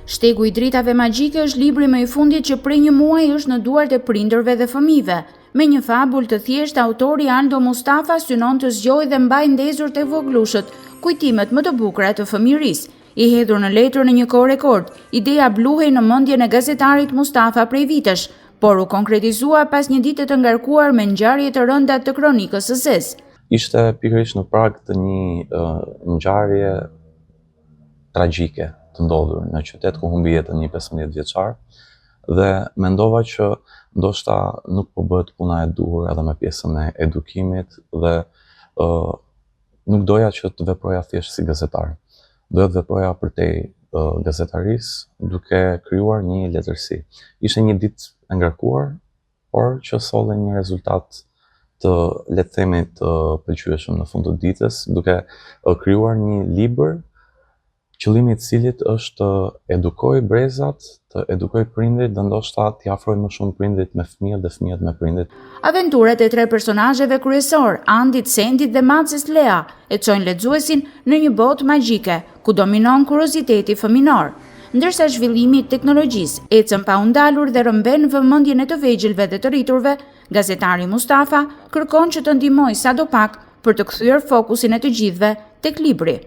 Shtegu i dritave magjike është libri më i fundit që prej një muaji është në duart e prindërve dhe fëmijëve. Me një fabull të thjeshtë, autori Aldo Mustafa synon të zgjojë dhe mbajë ndezur tek voglushët kujtimet më të bukura të fëmijërisë. I hedhur në letër në një kohë rekord, ideja bluhej në mendjen e gazetarit Mustafa prej vitesh, por u konkretizua pas një dite të ngarkuar me ngjarje të rënda të kronikës së zezë. Ishte pikërisht në prag të një ngjarje tragjike të ndodhur në qytet ku humbi jetën një 15 vjeçar dhe mendova që ndoshta nuk po bëhet puna e duhur edhe me pjesën e edukimit dhe nuk doja që të veproja thjesht si gazetar. Doja të veproja përtej gazetarisë duke krijuar një letërsi. Ishte një ditë e ngarkuar, por që solli një rezultat të le të themi të pëlqyeshëm në fund të ditës, duke krijuar një libër qëllimi i cilit është të edukoj brezat, të edukoj prindrit dhe ndoshta t'i afroj më shumë prindrit me fëmijët dhe fëmijët me prindrit. Aventurat e 3 personazheve kryesor, Andit, Sendit dhe Macis Lea, e çojnë lexuesin në një botë magjike, ku dominon kurioziteti fëminor. Ndërsa zhvillimi i teknologjisë ecën pa u ndalur dhe rrëmben vëmendjen e të vegjëlve dhe të rriturve, gazetari Mustafa kërkon që të ndihmojë sadopak për të kthyer fokusin e të gjithëve tek libri.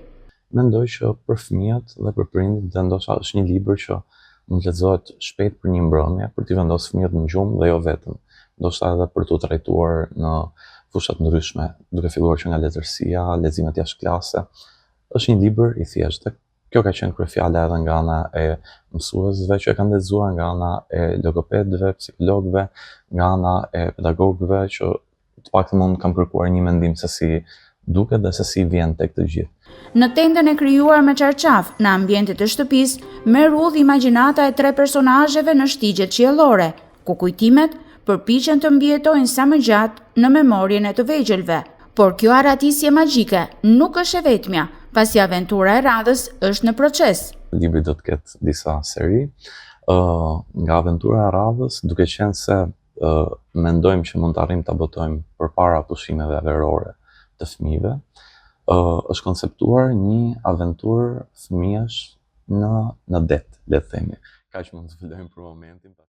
Mendoj që për fëmijët dhe për prindërit dhe ndoshta është një libër që mund të lexohet shpejt për një mbrëmje, për t'i vendosur fëmijët në gjumë dhe jo vetëm. Ndoshta edhe për t'u trajtuar në fusha të ndryshme, duke filluar që nga letërsia, leximet jashtë klase. Është një libër i thjeshtë. Kjo ka qenë kryefjala edhe nga ana e mësuesve që e kanë lexuar, nga ana e logopedëve, psikologëve, nga ana e pedagogëve që të paktën unë kam kërkuar një mendim se si duket dhe se si vjen tek të gjithë. Në tendën e krijuar me çarçaf, në ambientet e shtëpisë, merr udhë imagjinata e 3 personazheve në shtigjet qiellore, ku kujtimet përpiqen të mbijetojnë sa më gjatë në memorien e të vegjëlve. Por kjo arratisje magjike nuk është e vetmja, pasi aventura e radhës është në proces. Libri do të ketë disa seri. Nga aventura e radhës, duke qenë se mendojmë që mund të arrijmë ta botojmë përpara pushimeve verore të fëmijëve, është konceptuar një aventurë fëmijësh në det, le të themi. Kaq mund të fillojmë për momentin.